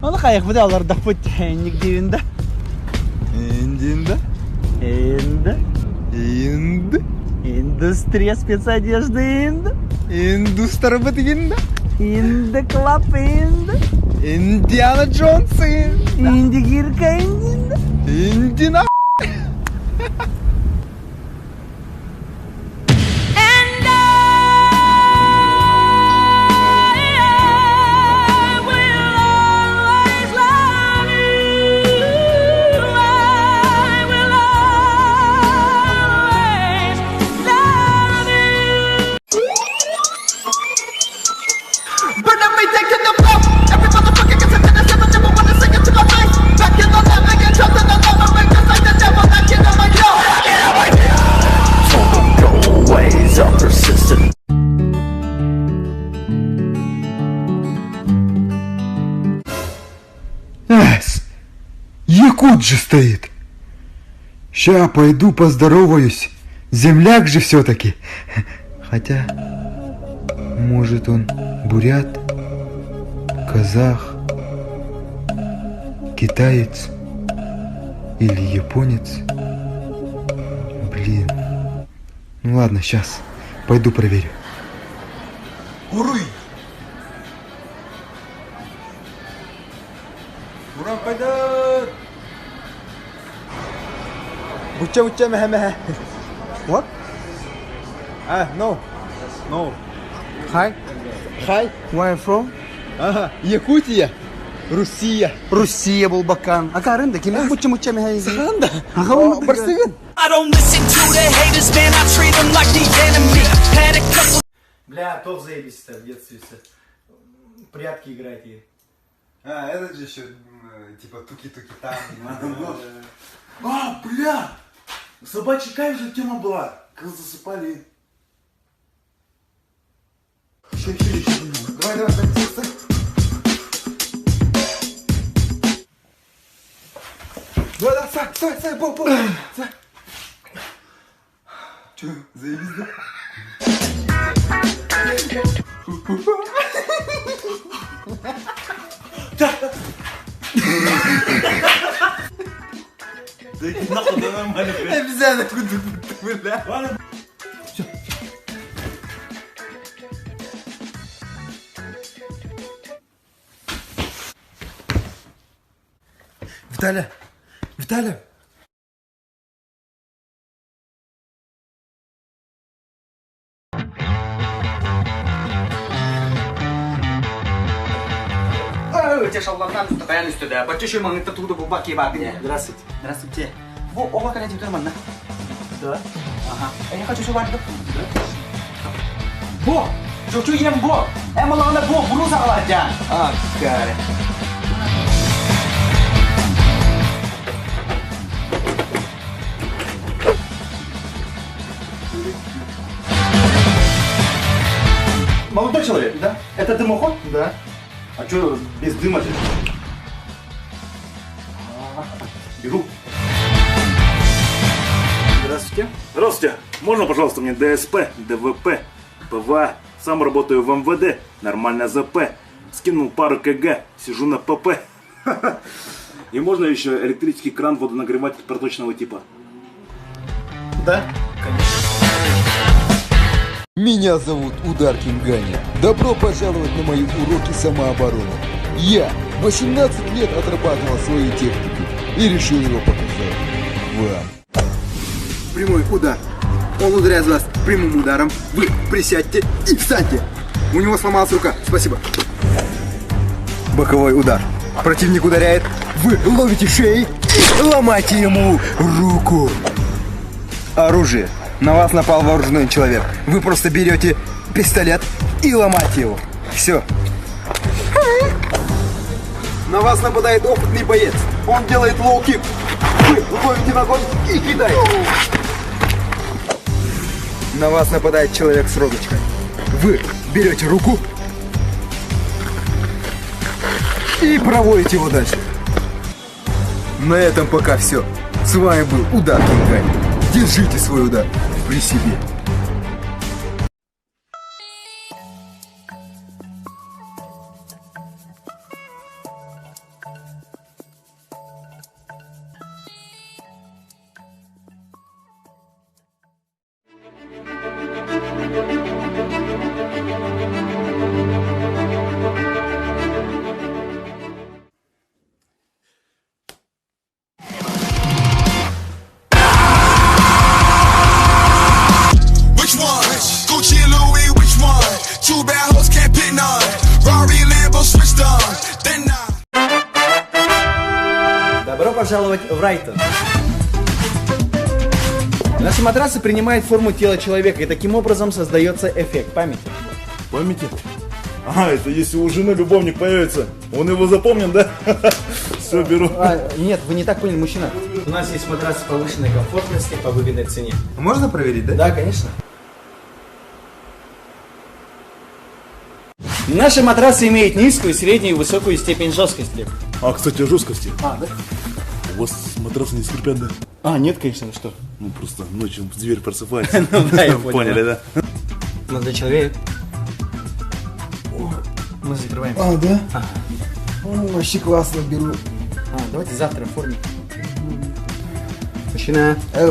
Onu kayak bu da alırdı bu tehnik divinde. Индинда. Инда. Инд. Индустрия спецодежды Инда. Индустар Инда. Инда Клаб Инда. Индиана Джонс. Инди Гирка Инда. Индина. Якут же стоит. Ща пойду поздороваюсь. Земляк же все-таки. Хотя, может он бурят, казах, китаец или японец. Блин. Ну ладно, сейчас пойду проверю. Уруй! Уран пойдет! Уча меха. What? No. Hi. Where are you from? Якутия. Россия Булбакан. Акарында ким уча меха. Саханда. Барсыгын. I don't listen to the haters, man, I treat them like the enemy. Had a couple. Бля, то заебись-то в детстве все. Прятки играйте. Это же еще типа туки-туки там. Бля! Собачья кайф же тема была. Как засыпали. Еще. Давай, стой. Да, стой, пол. Стой. Че, заебись, да? Да иди нахуй, да нормально, блядь. Обезьяна куда-то, бля. Ладно. Все. Виталя. Өте шалбардан үсті қаян үстіде. Бачышы маңытты туды бұл баки барды. Здравствуйте. Здравствуйте. Бұл оға қана деп тұрмын, да? Да. Ага. Я хочу все барды. Бұл! Жөкчу ем бұл! Әмалағында бұл бұру сағалады, ja. Аккары. Молодой человек? Да. Это дымоход? Да. А что без дыма-то? Бегу. Здравствуйте. Здравствуйте. Можно, пожалуйста, мне ДСП, ДВП, ПВА? Сам работаю в МВД. Нормально ЗП. Скинул пару КГ. Сижу на ПП. И можно еще электрический кран водонагреватель проточного типа? Да. Меня зовут Удар Кинганя. Добро пожаловать на мои уроки самообороны. Я 18 лет отрабатывал свою технику и решил его показать вам. Прямой удар. Он ударяет вас прямым ударом. Вы присядьте и встаньте. У него сломалась рука. Спасибо. Боковой удар. Противник ударяет. Вы ловите шеи и ломаете ему руку. Оружие. На вас напал вооруженный человек. Вы просто берете пистолет и ломаете его. Все. На вас нападает опытный боец. Он делает лоу-кик. Вы ловите ногой и кидаете. На вас нападает человек с розочкой. Вы берете руку и проводите его дальше. На этом пока все. С вами был Удар Кинганя. Держите свой удар при себе. Two bad hoes can't pick none. Rari Lambo switched on. Then Добро пожаловать в Райтон. Наши матрасы принимают форму тела человека, и таким образом создается эффект памяти. Памяти? А, это если у жены любовник появится, он его запомнит, да? Все, беру. Нет, вы не так поняли, мужчина. У нас есть матрасы повышенной комфортности по выгодной цене. Можно проверить, да? Да, конечно. Наши матрасы имеют низкую, среднюю и высокую степень жесткости. А, кстати, о жесткости. Да? У вас матрасы не скрипят, да? Нет, конечно, вы что? Ну, просто ночью зверь просыпается. Ну да, я понял. Поняли, да? Молодой человек. Мы закрываем. Да? Вообще классно беру. Давайте завтра оформим. Мужчина. Да.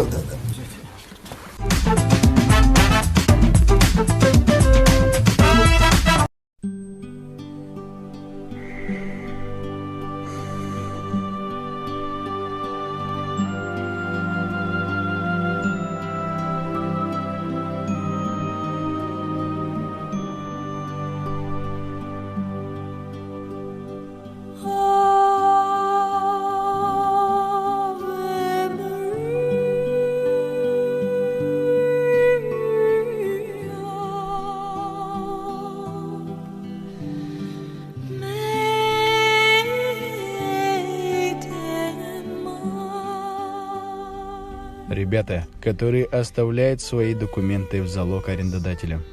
Ребята, которые оставляют свои документы в залог арендодателям.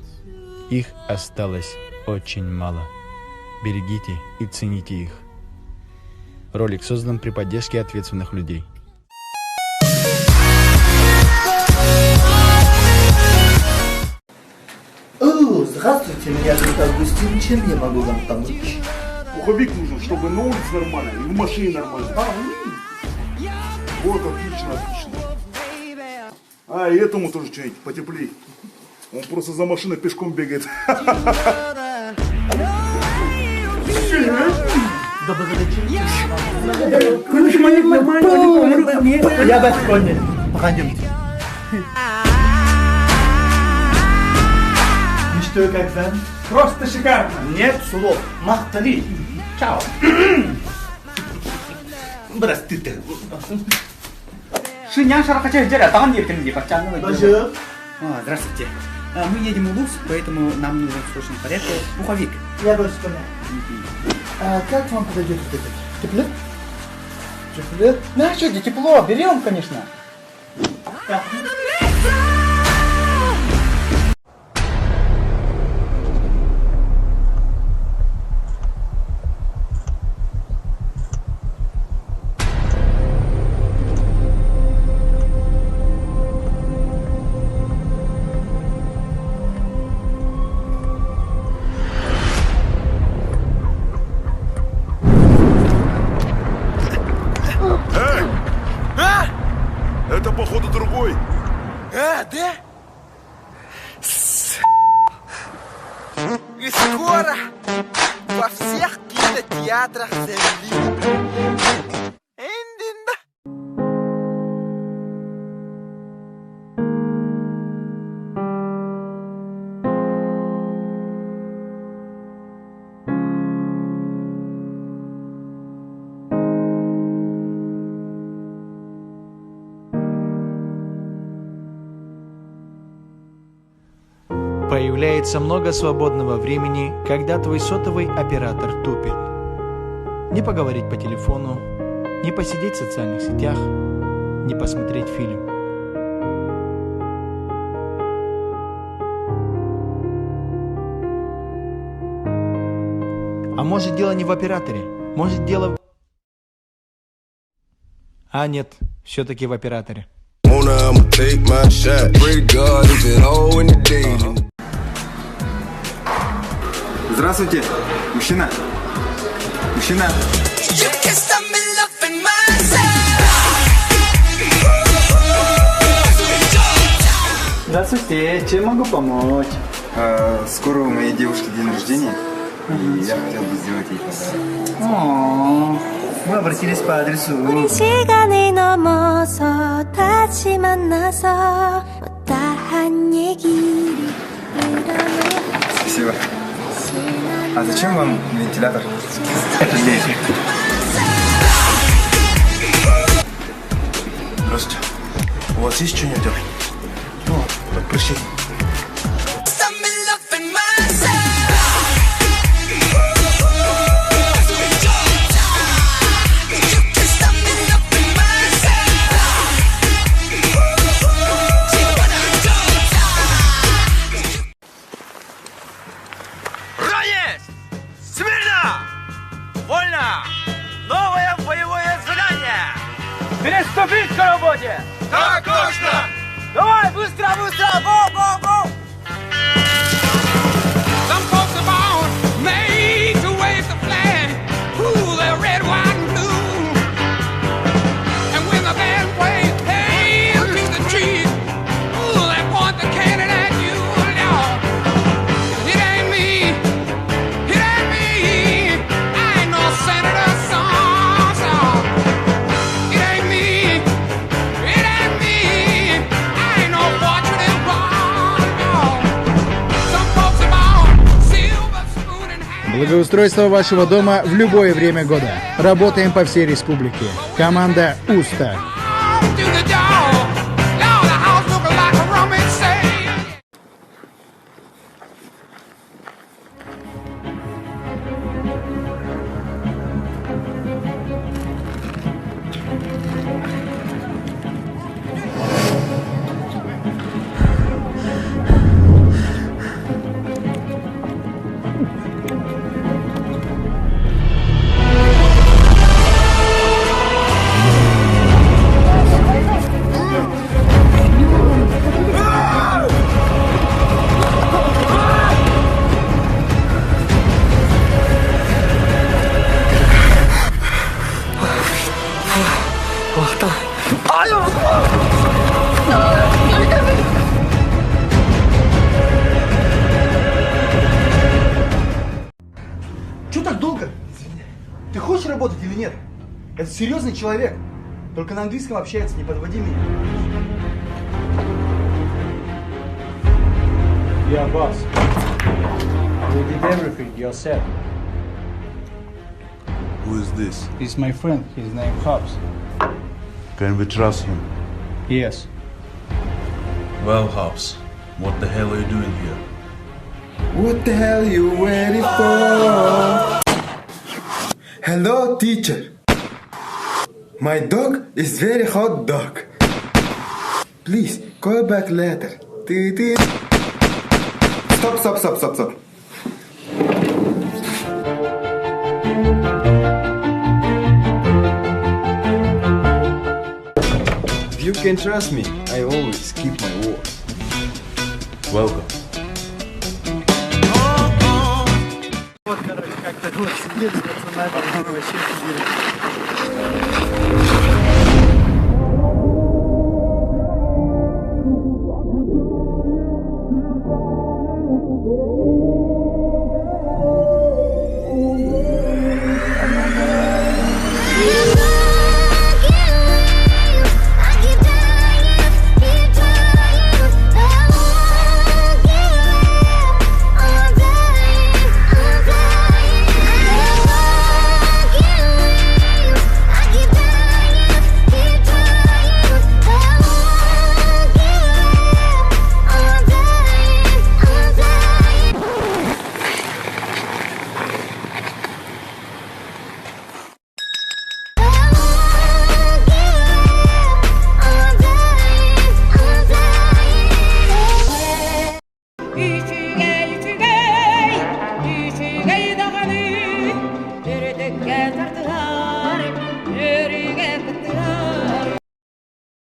Их осталось очень мало. Берегите и цените их. Ролик создан при поддержке ответственных людей. Здравствуйте, меня зовут Августин, чем я могу вам помочь? Пуховик нужен, чтобы на улице нормально и в машине нормально. Вот, отлично, отлично. И этому тоже что-нибудь потеплей. Он просто за машиной пешком бегает. Я вас понял. Пойдемте. Ну что, как вам? Просто шикарно. Нет слов. Махтали. Чао. Здравствуйте. Bonjour. Здравствуйте. Мы едем в Луз, поэтому нам нужен в срочном порядке пуховик. Я вас понял. Как вам подойдет вот это? Тепло? Тепло? Ну что, где тепло? Берем, конечно. Это походу другой. да? И скоро во всех кинотеатрах земли. Появляется много свободного времени, когда твой сотовый оператор тупит. Не поговорить по телефону, не посидеть в социальных сетях, не посмотреть фильм. А может, дело не в операторе, может, дело... Нет, все-таки в операторе. Здравствуйте, мужчина. Мужчина. Здравствуйте, чем могу помочь? Скоро у моей девушки день рождения, и я хотел бы сделать ей подарок. Вы обратились по адресу. 시간을 넘어서 다시 만나서 못다한 얘기를 Спасибо. А зачем вам вентилятор? Это для эффекта. Здравствуйте. У вас есть что-нибудь? Ну, от прыщей. Приступить к работе! Так точно! Давай, быстро, быстро! Го! Some folks are born made to wave the flag. Ooh, they're red, white, and blue. And when the band plays Hail to the Chief, ooh, they point the cannon at you. No, it ain't me. It ain't me. I ain't no senator, son. It ain't me. It ain't me. I ain't no fortunate one. No. Some folks are born silver spoon in hand. Благоустройство вашего дома в любое время года. Работаем по всей республике. Команда УСТА. To the door. Now the house looking like a rummage sale. Чё так долго? Ты хочешь работать или нет? Это серьезный человек. Только на английском общается, не подводи меня. Yeah, boss. You did everything yourself. Who is this? He's my friend. His name Hobbs. Can we trust him? Yes. Well, Hobbs, what the hell are you doing here? What the hell you waiting for? Hello, teacher. My dog is very hot dog. Please, call back later. Stop. You can trust me. I always keep my word. Welcome. Вот, короче, как-то вот сидели, пацаны, вообще сидели.